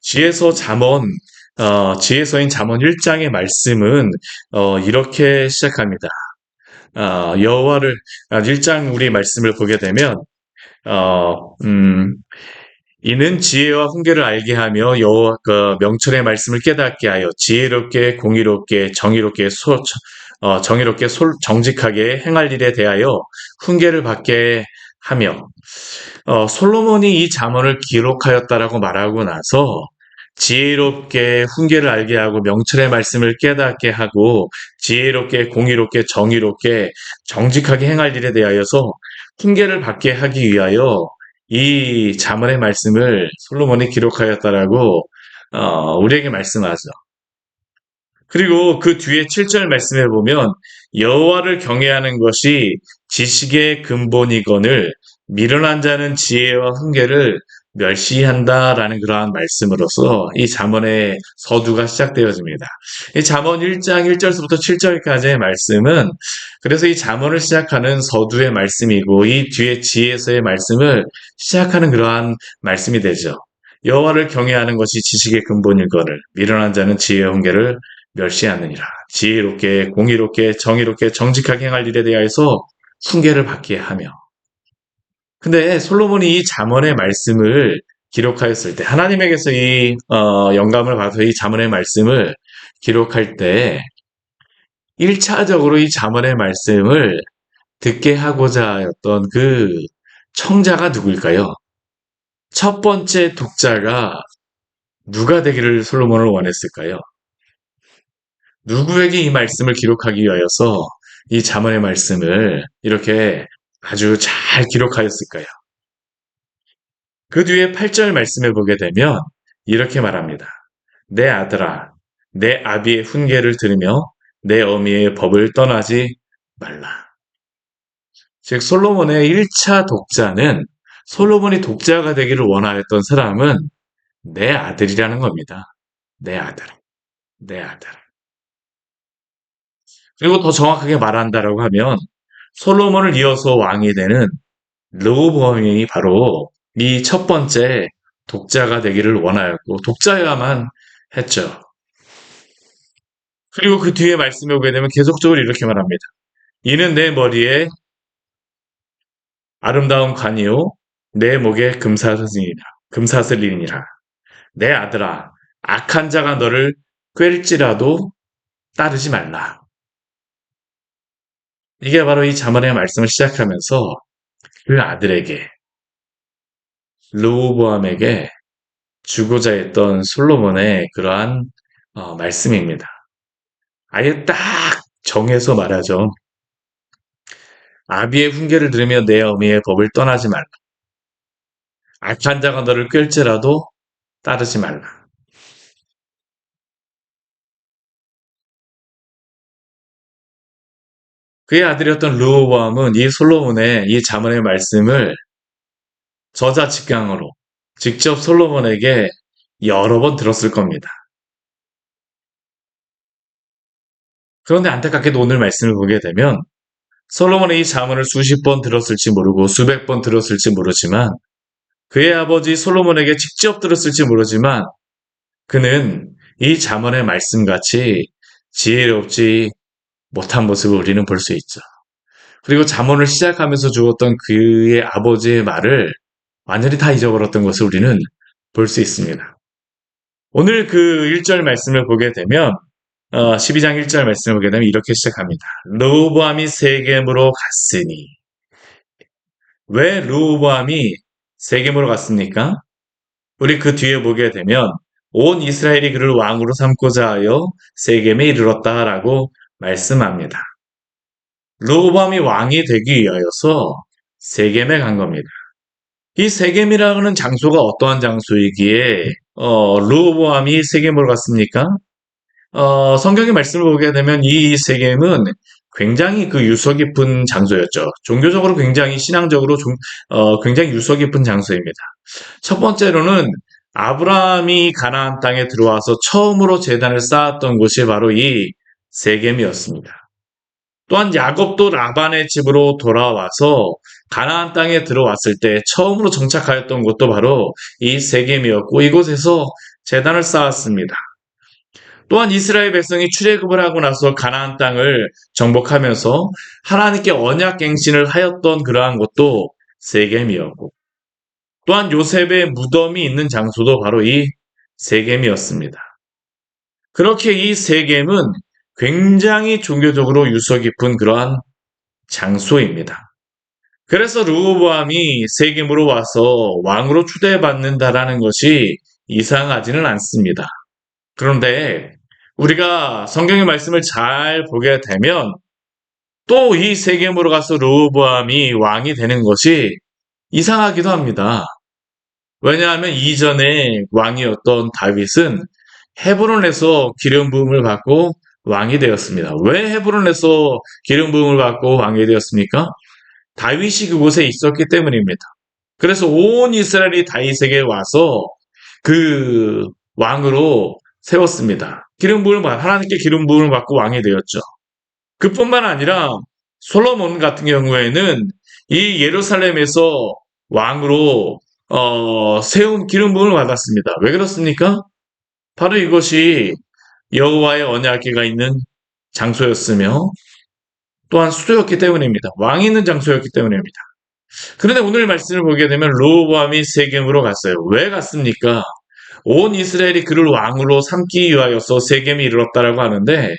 지에서 잠언, 지에서인 잠언 1장의 말씀은 이렇게 시작합니다. 여호와를 1장 우리 말씀을 보게 되면 어, 음, 이는 지혜와 훈계를 알게 하며 여호와 그 명철의 말씀을 깨닫게 하여 지혜롭게 공의롭게 정의롭게 정직하게 행할 일에 대하여 훈계를 받게 하며 솔로몬이 이 잠언을 기록하였다라고 말하고 나서 지혜롭게 훈계를 알게 하고 명철의 말씀을 깨닫게 하고 지혜롭게 공의롭게 정의롭게 정직하게 행할 일에 대하여서 훈계를 받게 하기 위하여 이 잠언의 말씀을 솔로몬이 기록하였다라고 우리에게 말씀하죠. 그리고 그 뒤에 7절 말씀에 보면 여호와를 경외하는 것이 지식의 근본이거늘 미련한 자는 지혜와 훈계를 멸시한다라는 그러한 말씀으로서 이 잠언의 서두가 시작되어집니다. 이 잠언 1장 1절부터 7절까지의 말씀은 그래서 이 잠언을 시작하는 서두의 말씀이고 이 뒤에 지혜서의 말씀을 시작하는 그러한 말씀이 되죠. 여호와를 경외하는 것이 지식의 근본이거늘 미련한 자는 지혜와 훈계를 멸시하느니라. 지혜롭게 공의롭게 정의롭게 정직하게 행할 일에 대하여서 훈계를 받게 하며. 근데 솔로몬이 이 잠언의 말씀을 기록하였을 때 하나님에게서 이 영감을 받아서 이 잠언의 말씀을 기록할 때 1차적으로 이 잠언의 말씀을 듣게 하고자 하였던 그 청자가 누구일까요? 첫 번째 독자가 누가 되기를 솔로몬을 원했을까요? 누구에게 이 말씀을 기록하기 위하여서 이 잠언의 말씀을 이렇게 아주 잘 기록하였을까요? 그 뒤에 8절 말씀을 보게 되면 이렇게 말합니다. 내 아들아, 내 아비의 훈계를 들으며 내 어미의 법을 떠나지 말라. 즉 솔로몬의 1차 독자는 솔로몬이 독자가 되기를 원하였던 사람은 내 아들이라는 겁니다. 내 아들, 내 아들. 그리고 더 정확하게 말한다라고 하면 솔로몬을 이어서 왕이 되는 르호보암이 바로 이 첫 번째 독자가 되기를 원하였고 독자여야만 했죠. 그리고 그 뒤에 말씀에 오게 되면 계속적으로 이렇게 말합니다. 이는 내 머리에 아름다운 관이요 내 목에 금사슬이니라. 내 아들아 악한 자가 너를 꿰일지라도 따르지 말라. 이게 바로 이 잠언의 말씀을 시작하면서 그 아들에게 르호보암에게 주고자 했던 솔로몬의 그러한 말씀입니다. 아예 딱 정해서 말하죠. 아비의 훈계를 들으며 내 어미의 법을 떠나지 말라. 악한 자가 너를 끌지라도 따르지 말라. 그의 아들이었던 르호보암은 이 솔로몬의 이 잠언의 말씀을 저자직강으로 직접 솔로몬에게 여러 번 들었을 겁니다. 그런데 안타깝게도 오늘 말씀을 보게 되면 솔로몬의 이 잠언을 수십 번 들었을지 모르고 수백 번 들었을지 모르지만 그의 아버지 솔로몬에게 직접 들었을지 모르지만 그는 이 잠언의 말씀같이 지혜롭지 못한 모습을 우리는 볼 수 있죠. 그리고 잠언을 시작하면서 주었던 그의 아버지의 말을 완전히 다 잊어버렸던 것을 우리는 볼 수 있습니다. 오늘 그 1절 말씀을 보게 되면 12장 1절 말씀을 보게 되면 이렇게 시작합니다. 르호보암이 세겜으로 갔으니 왜 르호보암이 세겜으로 갔습니까? 우리 그 뒤에 보게 되면 온 이스라엘이 그를 왕으로 삼고자 하여 세겜에 이르렀다라고 말씀합니다. 르호보암이 왕이 되기 위하여서 세겜에 간 겁니다. 이 세겜이라는 장소가 어떠한 장소이기에 르호보암이 세겜으로 갔습니까? 성경의 말씀을 보게 되면 이 세겜은 굉장히 그 유서 깊은 장소였죠. 종교적으로 굉장히 신앙적으로 굉장히 유서 깊은 장소입니다. 첫 번째로는 아브라함이 가나안 땅에 들어와서 처음으로 제단을 쌓았던 곳이 바로 이 세겜이었습니다. 또한 야곱도 라반의 집으로 돌아와서 가나안 땅에 들어왔을 때 처음으로 정착하였던 곳도 바로 이 세겜이었고 이곳에서 제단을 쌓았습니다. 또한 이스라엘 백성이 출애굽을 하고 나서 가나안 땅을 정복하면서 하나님께 언약 갱신을 하였던 그러한 곳도 세겜이었고, 또한 요셉의 무덤이 있는 장소도 바로 이 세겜이었습니다. 그렇게 이 세겜은 굉장히 종교적으로 유서 깊은 그러한 장소입니다. 그래서 르호보암이 세겜으로 와서 왕으로 추대받는다라는 것이 이상하지는 않습니다. 그런데 우리가 성경의 말씀을 잘 보게 되면 또 이 세겜으로 가서 르호보암이 왕이 되는 것이 이상하기도 합니다. 왜냐하면 이전에 왕이었던 다윗은 헤브론에서 기름 부음을 받고 왕이 되었습니다. 왜 헤브론에서 기름 부음을 받고 왕이 되었습니까? 다윗이 그곳에 있었기 때문입니다. 그래서 온 이스라엘이 다윗에게 와서 그 왕으로 세웠습니다. 하나님께 기름 부음을 받고 왕이 되었죠. 그뿐만 아니라 솔로몬 같은 경우에는 이 예루살렘에서 왕으로 세운 기름 부음을 받았습니다. 왜 그렇습니까? 바로 이것이 여호와의 언약궤가 있는 장소였으며 또한 수도였기 때문입니다. 왕이 있는 장소였기 때문입니다. 그런데 오늘 말씀을 보게 되면 르호보암이 세겜으로 갔어요. 왜 갔습니까? 온 이스라엘이 그를 왕으로 삼기 위하여서 세겜이 이르렀다라고 하는데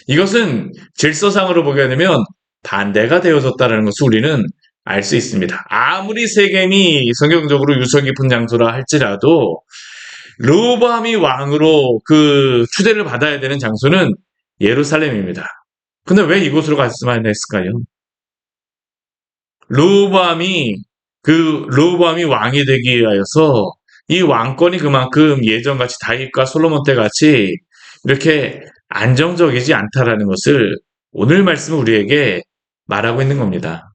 이것은 질서상으로 보게 되면 반대가 되어졌다는 것을 우리는 알 수 있습니다. 아무리 세겜이 성경적으로 유서 깊은 장소라 할지라도 르호보암이 왕으로 그 추대를 받아야 되는 장소는 예루살렘입니다. 근데 왜 이곳으로 갔으면 했을까요? 르호보암이 왕이 되기 위하여서 이 왕권이 그만큼 예전같이 다윗과 솔로몬 때 같이 이렇게 안정적이지 않다라는 것을 오늘 말씀은 우리에게 말하고 있는 겁니다.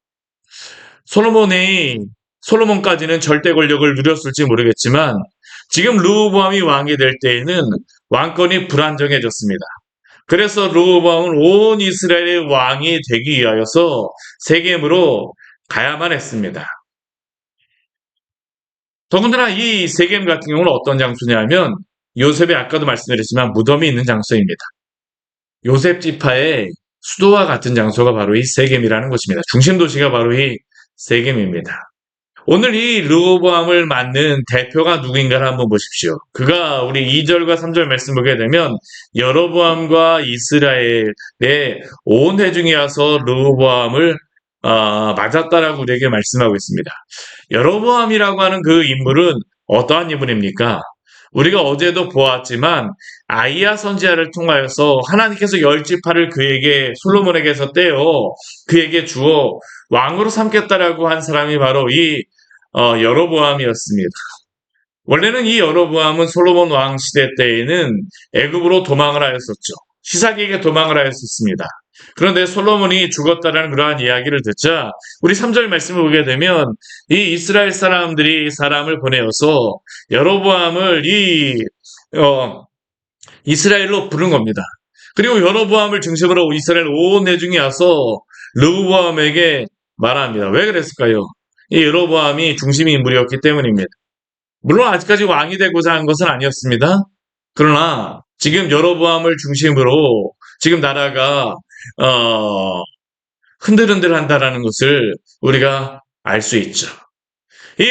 솔로몬까지는 절대 권력을 누렸을지 모르겠지만 지금 르호보암이 왕이 될 때에는 왕권이 불안정해졌습니다. 그래서 르호보암은 온 이스라엘의 왕이 되기 위하여서 세겜으로 가야만 했습니다. 더군다나 이 세겜 같은 경우는 어떤 장소냐면 요셉이 아까도 말씀드렸지만 무덤이 있는 장소입니다. 요셉 지파의 수도와 같은 장소가 바로 이 세겜이라는 것입니다. 중심 도시가 바로 이 세겜입니다. 오늘 이 르호보암을 맡는 대표가 누구인가를 한번 보십시오. 그가 우리 2절과 3절 말씀 보게 되면 여로보암과 이스라엘의 온 회중이 와서 르호보암을 맞았다라고 우리에게 말씀하고 있습니다. 여로보암이라고 하는 그 인물은 어떠한 인물입니까? 우리가 어제도 보았지만 아이야 선지자를 통하여서 하나님께서 열 지파를 그에게 솔로몬에게서 떼어 그에게 주어 왕으로 삼겠다라고 한 사람이 바로 이 여로보암이었습니다. 원래는 이 여로보암은 솔로몬 왕 시대 때에는 애굽으로 도망을 하였었죠. 시삭에게 도망을 하였었습니다. 그런데 솔로몬이 죽었다라는 그러한 이야기를 듣자 우리 3절 말씀을 보게 되면 이 이스라엘 사람들이 사람을 보내어서 여로보암을 이스라엘로 부른 겁니다. 그리고 여로보암을 중심으로 이스라엘 온 회중이 와서 르호보암에게 말합니다. 왜 그랬을까요? 이 여로보암이 중심의 인물이었기 때문입니다. 물론 아직까지 왕이 되고자 한 것은 아니었습니다. 그러나 지금 여로보암을 중심으로 지금 나라가 흔들흔들한다라는 것을 우리가 알 수 있죠. 이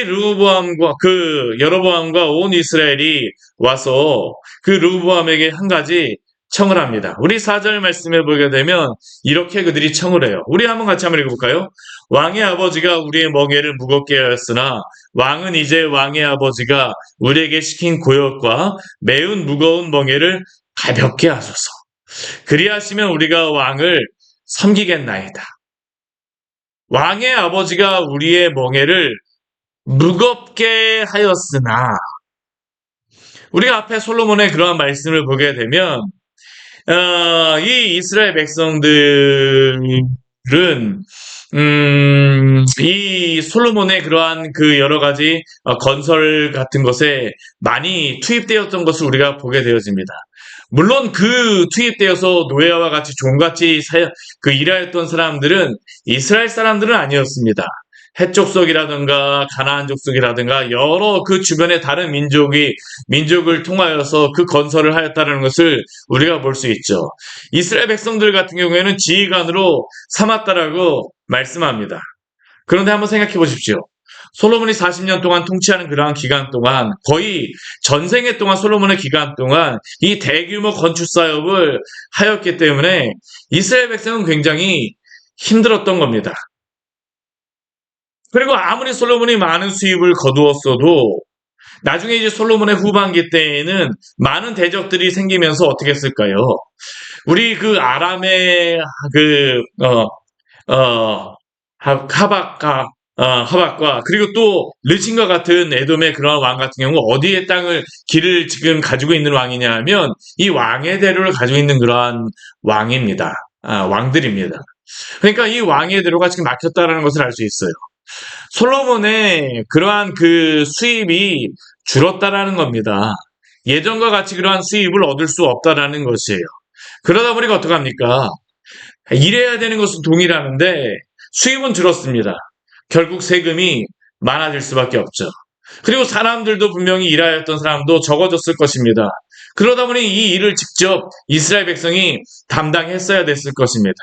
여로보암과 온 이스라엘이 와서 그 르호보암에게 한 가지 청을 합니다. 우리 4절 말씀에 보게 되면 이렇게 그들이 청을 해요. 우리 같이 한번 읽어볼까요? 왕의 아버지가 우리의 멍에를 무겁게 하였으나 왕은 이제 왕의 아버지가 우리에게 시킨 고역과 매운 무거운 멍에를 가볍게 하소서. 그리하시면 우리가 왕을 섬기겠나이다. 왕의 아버지가 우리의 멍에를 무겁게 하였으나 우리가 앞에 솔로몬의 그러한 말씀을 보게 되면 이 이스라엘 백성들은 이 솔로몬의 그러한 그 여러 가지 건설 같은 것에 많이 투입되었던 것을 우리가 보게 되어집니다. 물론 그 투입되어서 노예와 같이 종같이 일하였던 사람들은 이스라엘 사람들은 아니었습니다. 헷 족속이라든가 가나안 족속이라든가 여러 그 주변의 다른 민족을 통하여서 그 건설을 하였다는 것을 우리가 볼 수 있죠. 이스라엘 백성들 같은 경우에는 지휘관으로 삼았다라고 말씀합니다. 그런데 한번 생각해 보십시오. 솔로몬이 40년 동안 통치하는 그러한 기간 동안 거의 전생애 동안 솔로몬의 기간 동안 이 대규모 건축 사업을 하였기 때문에 이스라엘 백성은 굉장히 힘들었던 겁니다. 그리고 아무리 솔로몬이 많은 수입을 거두었어도 나중에 이제 솔로몬의 후반기 때에는 많은 대적들이 생기면서 어떻게 했을까요? 우리 그 아람의 그 하박과 그리고 또 르신과 같은 에돔의 그런 왕 같은 경우 어디에 길을 지금 가지고 있는 왕이냐 하면 이 왕의 대로를 가지고 있는 그러한 왕입니다. 왕들입니다. 그러니까 이 왕의 대로가 지금 막혔다는 것을 알 수 있어요. 솔로몬의 그러한 그 수입이 줄었다라는 겁니다. 예전과 같이 그러한 수입을 얻을 수 없다라는 것이에요. 그러다 보니까 어떡합니까? 일해야 되는 것은 동일하는데 수입은 줄었습니다. 결국 세금이 많아질 수밖에 없죠. 그리고 사람들도 분명히 일하였던 사람도 적어졌을 것입니다. 그러다 보니 이 일을 직접 이스라엘 백성이 담당했어야 됐을 것입니다.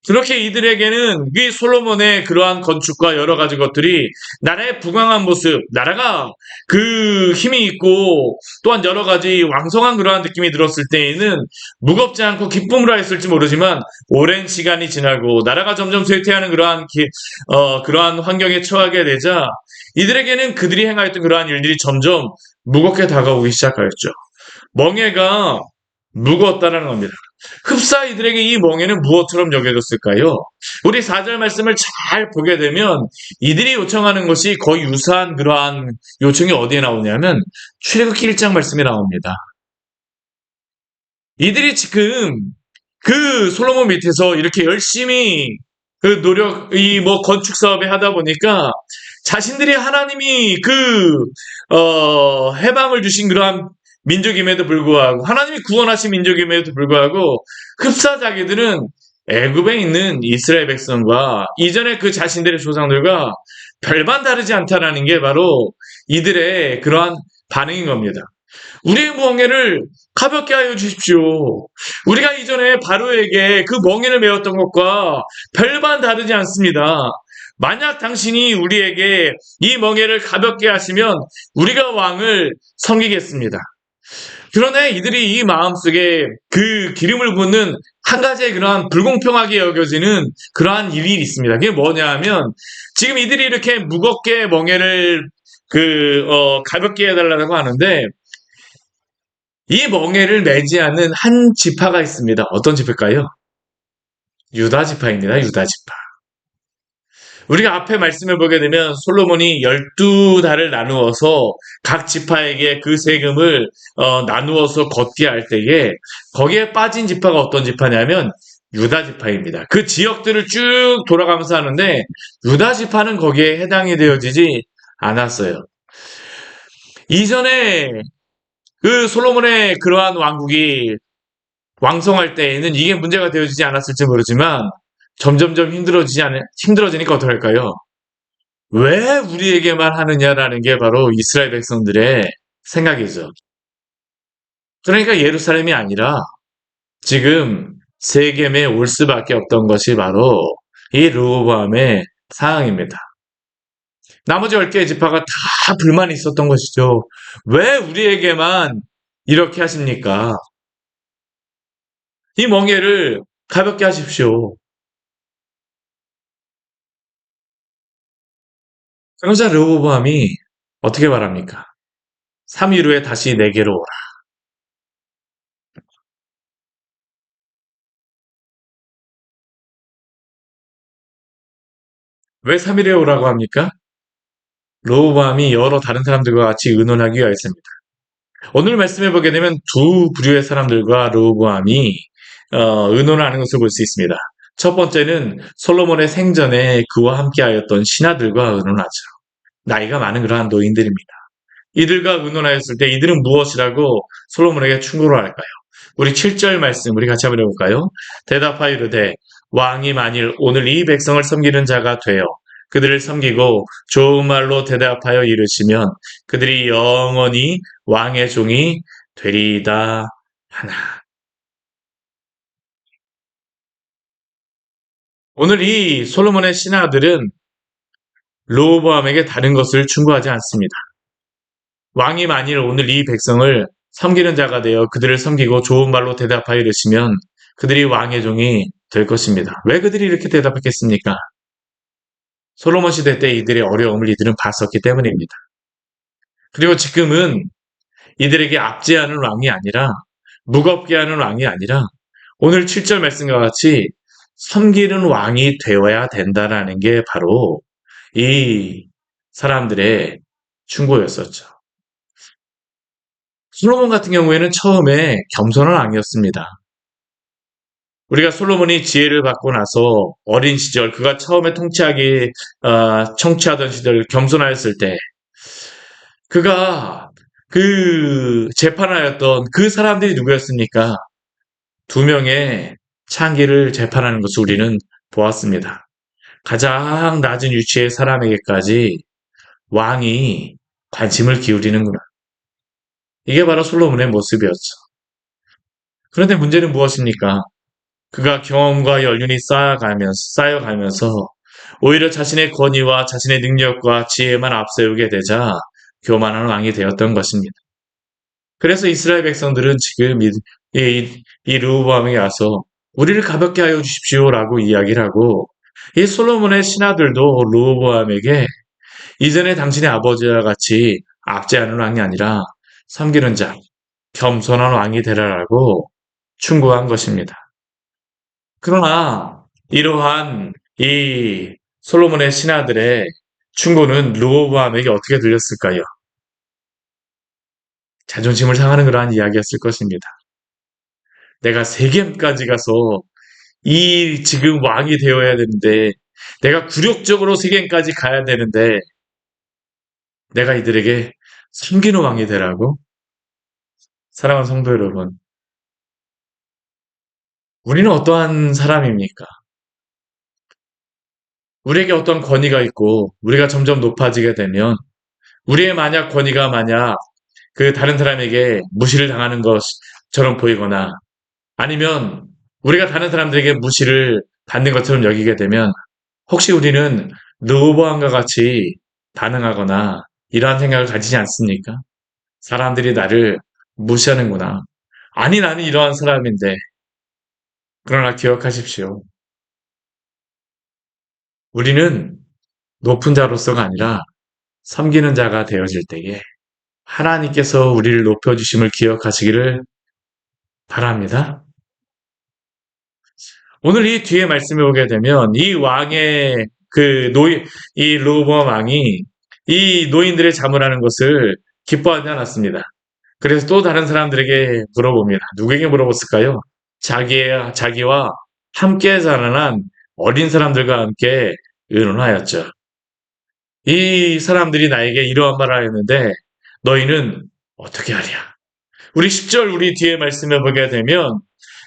그렇게 이들에게는 이 솔로몬의 그러한 건축과 여러 가지 것들이 나라의 부강한 모습, 나라가 그 힘이 있고 또한 여러 가지 왕성한 그러한 느낌이 들었을 때에는 무겁지 않고 기쁨으로 했을지 모르지만 오랜 시간이 지나고 나라가 점점 쇠퇴하는 그러한 환경에 처하게 되자 이들에게는 그들이 행하였던 그러한 일들이 점점 무겁게 다가오기 시작하였죠. 멍에가 무거웠다는 겁니다. 흡사 이들에게 이 멍에는 무엇처럼 여겨졌을까요? 우리 4절 말씀을 잘 보게 되면 이들이 요청하는 것이 거의 유사한 그러한 요청이 어디에 나오냐면 출애굽기 1장 말씀에 나옵니다. 이들이 지금 그 솔로몬 밑에서 이렇게 열심히 그 건축 사업에 하다 보니까 자신들이 하나님이 해방을 주신 그러한 민족임에도 불구하고 하나님이 구원하신 민족임에도 불구하고 흡사 자기들은 애굽에 있는 이스라엘 백성과 이전에 그 자신들의 조상들과 별반 다르지 않다라는 게 바로 이들의 그러한 반응인 겁니다. 우리의 멍에를 가볍게 하여 주십시오. 우리가 이전에 바로에게 그 멍에를 메웠던 것과 별반 다르지 않습니다. 만약 당신이 우리에게 이 멍에를 가볍게 하시면 우리가 왕을 섬기겠습니다. 그러나 이들이 이 마음속에 그 기름을 붓는 한 가지의 그러한 불공평하게 여겨지는 그러한 일이 있습니다. 그게 뭐냐 하면 지금 이들이 이렇게 무겁게 멍에를 가볍게 해달라고 하는데 이 멍에를 매지 않는 한 지파가 있습니다. 어떤 지파일까요? 유다 지파입니다. 유다 지파. 우리가 앞에 말씀을 보게 되면 솔로몬이 12달을 나누어서 각 지파에게 그 세금을 나누어서 걷게 할 때에 거기에 빠진 지파가 어떤 지파냐면 유다 지파입니다. 그 지역들을 쭉 돌아가면서 하는데 유다 지파는 거기에 해당이 되어지지 않았어요. 이전에 그 솔로몬의 그러한 왕국이 왕성할 때에는 이게 문제가 되어지지 않았을지 모르지만 점점점 힘들어지니까 어떡할까요? 왜 우리에게만 하느냐라는 게 바로 이스라엘 백성들의 생각이죠. 그러니까 예루살렘이 아니라 지금 세겜에 올 수밖에 없던 것이 바로 이 르호보암의 상황입니다. 나머지 10개의 지파가 다 불만이 있었던 것이죠. 왜 우리에게만 이렇게 하십니까? 이 멍에를 가볍게 하십시오. 그러자 르호보암이 어떻게 말합니까? 3일 후에 다시 내게로 오라. 왜 3일에 오라고 합니까? 르호보암이 여러 다른 사람들과 같이 의논하기 위하였습니다. 오늘 말씀해 보게 되면 두 부류의 사람들과 르호보암이 의논하는 것을 볼 수 있습니다. 첫 번째는 솔로몬의 생전에 그와 함께하였던 신하들과 의논하죠. 나이가 많은 그러한 노인들입니다. 이들과 의논하였을 때 이들은 무엇이라고 솔로몬에게 충고를 할까요? 우리 7절 말씀 우리 같이 한번 해볼까요? 대답하여 이르되 왕이 만일 오늘 이 백성을 섬기는 자가 되어 그들을 섬기고 좋은 말로 대답하여 이르시면 그들이 영원히 왕의 종이 되리이다 하나. 오늘 이 솔로몬의 신하들은 르호보암에게 다른 것을 충고하지 않습니다. 왕이 만일 오늘 이 백성을 섬기는 자가 되어 그들을 섬기고 좋은 말로 대답하여 이르시면 그들이 왕의 종이 될 것입니다. 왜 그들이 이렇게 대답했겠습니까? 솔로몬 시대 때 이들의 어려움을 이들은 봤었기 때문입니다. 그리고 지금은 이들에게 압제하는 왕이 아니라 무겁게 하는 왕이 아니라 오늘 7절 말씀과 같이 섬기는 왕이 되어야 된다라는 게 바로 이 사람들의 충고였었죠. 솔로몬 같은 경우에는 처음에 겸손한 왕이었습니다. 우리가 솔로몬이 지혜를 받고 나서 어린 시절, 그가 처음에 청취하던 시절 겸손하였을 때, 그가 그 재판하였던 그 사람들이 누구였습니까? 두 명의 창기를 재판하는 것을 우리는 보았습니다. 가장 낮은 위치의 사람에게까지 왕이 관심을 기울이는구나. 이게 바로 솔로몬의 모습이었죠. 그런데 문제는 무엇입니까? 그가 경험과 연륜이 쌓여가면서 오히려 자신의 권위와 자신의 능력과 지혜만 앞세우게 되자 교만한 왕이 되었던 것입니다. 그래서 이스라엘 백성들은 지금 이 르호보암에게 와서 우리를 가볍게 하여 주십시오라고 이야기를 하고 이 솔로몬의 신하들도 르호보암에게 이전에 당신의 아버지와 같이 압제하는 왕이 아니라 섬기는 자, 겸손한 왕이 되라라고 충고한 것입니다. 그러나 이러한 이 솔로몬의 신하들의 충고는 르호보암에게 어떻게 들렸을까요? 자존심을 상하는 그러한 이야기였을 것입니다. 내가 세겜까지 가서 이 지금 왕이 되어야 되는데 내가 굴욕적으로 세겜까지 가야 되는데 내가 이들에게 섬기는 왕이 되라고? 사랑하는 성도 여러분, 우리는 어떠한 사람입니까? 우리에게 어떤 권위가 있고 우리가 점점 높아지게 되면 우리의 만약 그 다른 사람에게 무시를 당하는 것처럼 보이거나 아니면 우리가 다른 사람들에게 무시를 받는 것처럼 여기게 되면 혹시 우리는 르호보암과 같이 반응하거나 이러한 생각을 가지지 않습니까? 사람들이 나를 무시하는구나. 아니, 나는 이러한 사람인데. 그러나 기억하십시오. 우리는 높은 자로서가 아니라 섬기는 자가 되어질 때에 하나님께서 우리를 높여주심을 기억하시기를 바랍니다. 오늘 이 뒤에 말씀에 보게 되면 이 왕의 이 르호보암 왕이 이 노인들의 자문하는 것을 기뻐하지 않았습니다. 그래서 또 다른 사람들에게 물어봅니다. 누구에게 물어봤을까요? 자기와 함께 자라난 어린 사람들과 함께 의논하였죠. 이 사람들이 나에게 이러한 말을 하였는데 너희는 어떻게 하랴? 우리 10절 우리 뒤에 말씀해 보게 되면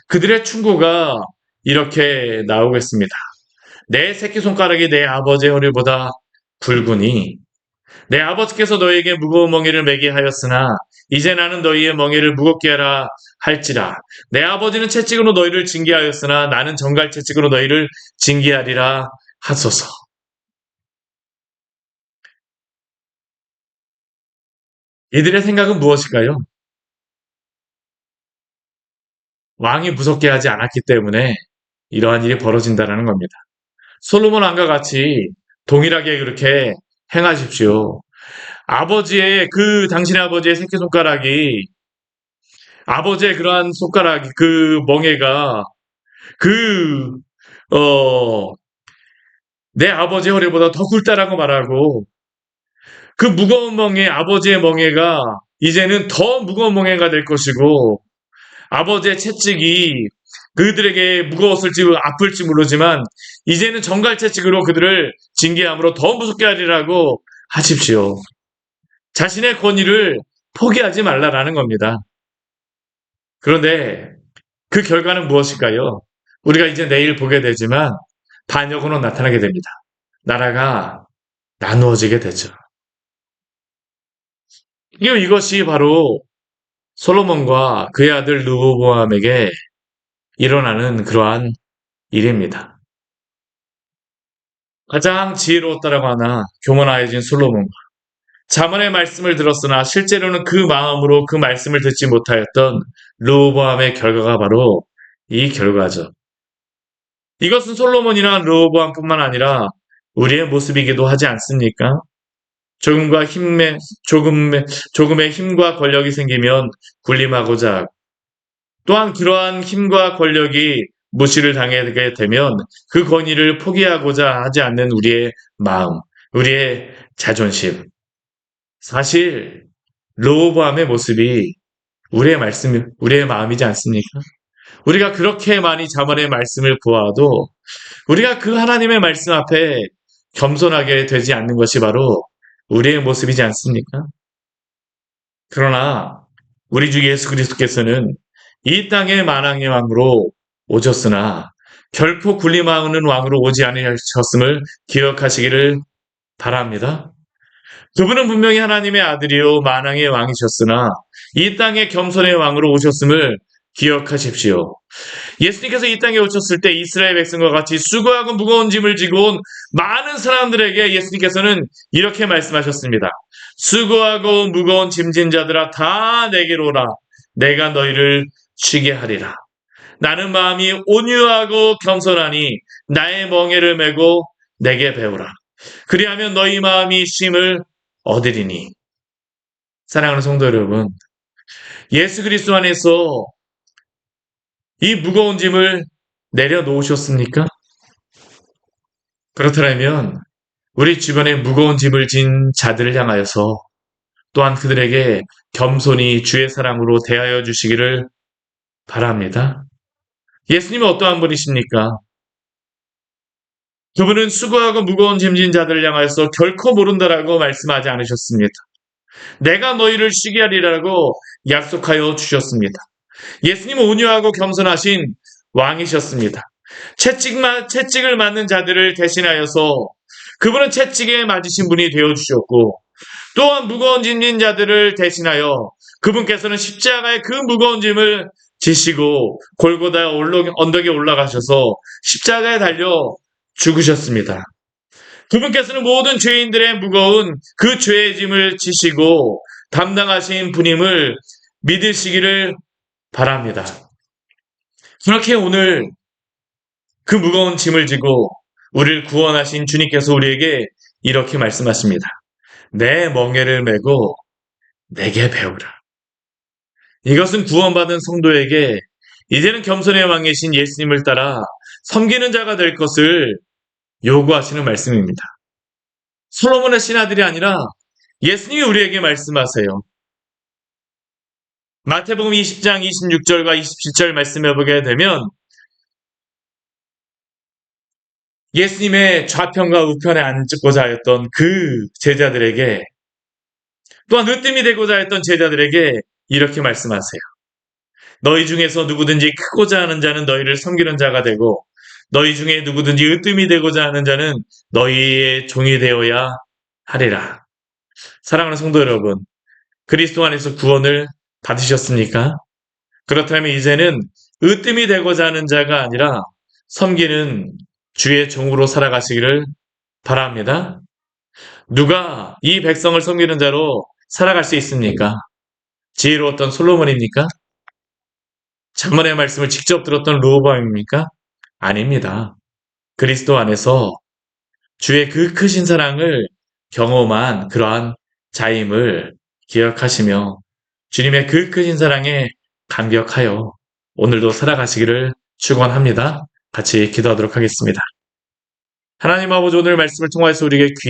그들의 충고가 이렇게 나오겠습니다. 내 새끼손가락이 내 아버지의 허리보다 굵으니 내 아버지께서 너희에게 무거운 멍에를 매게 하였으나 이제 나는 너희의 멍에를 무겁게 하라 할지라. 내 아버지는 채찍으로 너희를 징계하였으나 나는 정갈 채찍으로 너희를 징계하리라 하소서. 이들의 생각은 무엇일까요? 왕이 무섭게 하지 않았기 때문에 이러한 일이 벌어진다는 겁니다. 솔로몬 왕과 같이 동일하게 그렇게 행하십시오. 당신의 아버지의 새끼손가락이, 아버지의 그러한 손가락이, 그 멍에가, 그, 어, 내 아버지의 허리보다 더 굵다라고 말하고, 그 무거운 아버지의 멍에가, 이제는 더 무거운 멍에가 될 것이고, 아버지의 채찍이 그들에게 무거웠을지 아플지 모르지만 이제는 정갈 채찍으로 그들을 징계함으로 더 무섭게 하리라고 하십시오. 자신의 권위를 포기하지 말라라는 겁니다. 그런데 그 결과는 무엇일까요? 우리가 이제 내일 보게 되지만 반역으로 나타나게 됩니다. 나라가 나누어지게 되죠. 이것이 바로 솔로몬과 그의 아들 르호보암에게 일어나는 그러한 일입니다. 가장 지혜로웠다라고 하나 교만하여진 솔로몬과 자문의 말씀을 들었으나 실제로는 그 마음으로 그 말씀을 듣지 못하였던 르호보암의 결과가 바로 이 결과죠. 이것은 솔로몬이나 르호보암뿐만 아니라 우리의 모습이기도 하지 않습니까? 조금과 힘의 조금의 힘과 권력이 생기면 군림하고자 하고, 또한 그러한 힘과 권력이 무시를 당하게 되면 그 권위를 포기하고자 하지 않는 우리의 마음, 우리의 자존심. 사실 르호보암의 모습이 우리의 마음이지 않습니까? 우리가 그렇게 많이 자문의 말씀을 보아도 우리가 그 하나님의 말씀 앞에 겸손하게 되지 않는 것이 바로 우리의 모습이지 않습니까? 그러나 우리 주 예수 그리스도께서는 이 땅의 만왕의 왕으로 오셨으나 결코 군림하는 왕으로 오지 않으셨음을 기억하시기를 바랍니다. 그분은 분명히 하나님의 아들이요 만왕의 왕이셨으나 이 땅의 겸손의 왕으로 오셨음을 기억하십시오. 예수님께서 이 땅에 오셨을 때 이스라엘 백성과 같이 수고하고 무거운 짐을 지고 온 많은 사람들에게 예수님께서는 이렇게 말씀하셨습니다. 수고하고 무거운 짐진 자들아 다 내게로 오라. 내가 너희를 쉬게 하리라. 나는 마음이 온유하고 겸손하니 나의 멍에를 메고 내게 배우라. 그리하면 너희 마음이 쉼을 얻으리니. 사랑하는 성도 여러분, 예수 그리스도 안에서 이 무거운 짐을 내려놓으셨습니까? 그렇다면 우리 주변에 무거운 짐을 진 자들을 향하여서 또한 그들에게 겸손히 주의 사랑으로 대하여 주시기를 바랍니다. 예수님은 어떠한 분이십니까? 그분은 수고하고 무거운 짐진 자들을 향하여서 결코 모른다라고 말씀하지 않으셨습니다. 내가 너희를 쉬게 하리라고 약속하여 주셨습니다. 예수님은 온유하고 겸손하신 왕이셨습니다. 채찍을 맞는 자들을 대신하여서 그분은 채찍에 맞으신 분이 되어주셨고 또한 무거운 짐진 자들을 대신하여 그분께서는 십자가의 그 무거운 짐을 지시고 골고다 언덕에 올라가셔서 십자가에 달려 죽으셨습니다. 그분께서는 모든 죄인들의 무거운 그 죄의 짐을 지시고 담당하신 분임을 믿으시기를 바랍니다. 그렇게 오늘 그 무거운 짐을 지고 우리를 구원하신 주님께서 우리에게 이렇게 말씀하십니다. 내 멍에를 메고 내게 배우라. 이것은 구원받은 성도에게 이제는 겸손의 왕이신 예수님을 따라 섬기는 자가 될 것을 요구하시는 말씀입니다. 솔로몬의 신하들이 아니라 예수님이 우리에게 말씀하세요. 마태복음 20장 26절과 27절 말씀해 보게 되면 예수님의 좌편과 우편에 앉고자 하였던 그 제자들에게 또한 으뜸이 되고자 했던 제자들에게 이렇게 말씀하세요. 너희 중에서 누구든지 크고자 하는 자는 너희를 섬기는 자가 되고 너희 중에 누구든지 으뜸이 되고자 하는 자는 너희의 종이 되어야 하리라. 사랑하는 성도 여러분, 그리스도 안에서 구원을 받으셨습니까? 그렇다면 이제는 으뜸이 되고자 하는 자가 아니라 섬기는 주의 종으로 살아가시기를 바랍니다. 누가 이 백성을 섬기는 자로 살아갈 수 있습니까? 지혜로웠던 솔로몬입니까? 자문의 말씀을 직접 들었던 르호보암입니까? 아닙니다. 그리스도 안에서 주의 그 크신 사랑을 경험한 그러한 자임을 기억하시며 주님의 그 크신 사랑에 감격하여 오늘도 살아가시기를 축원합니다. 같이 기도하도록 하겠습니다. 하나님 아버지 오늘 말씀을 통해서 우리에게 귀한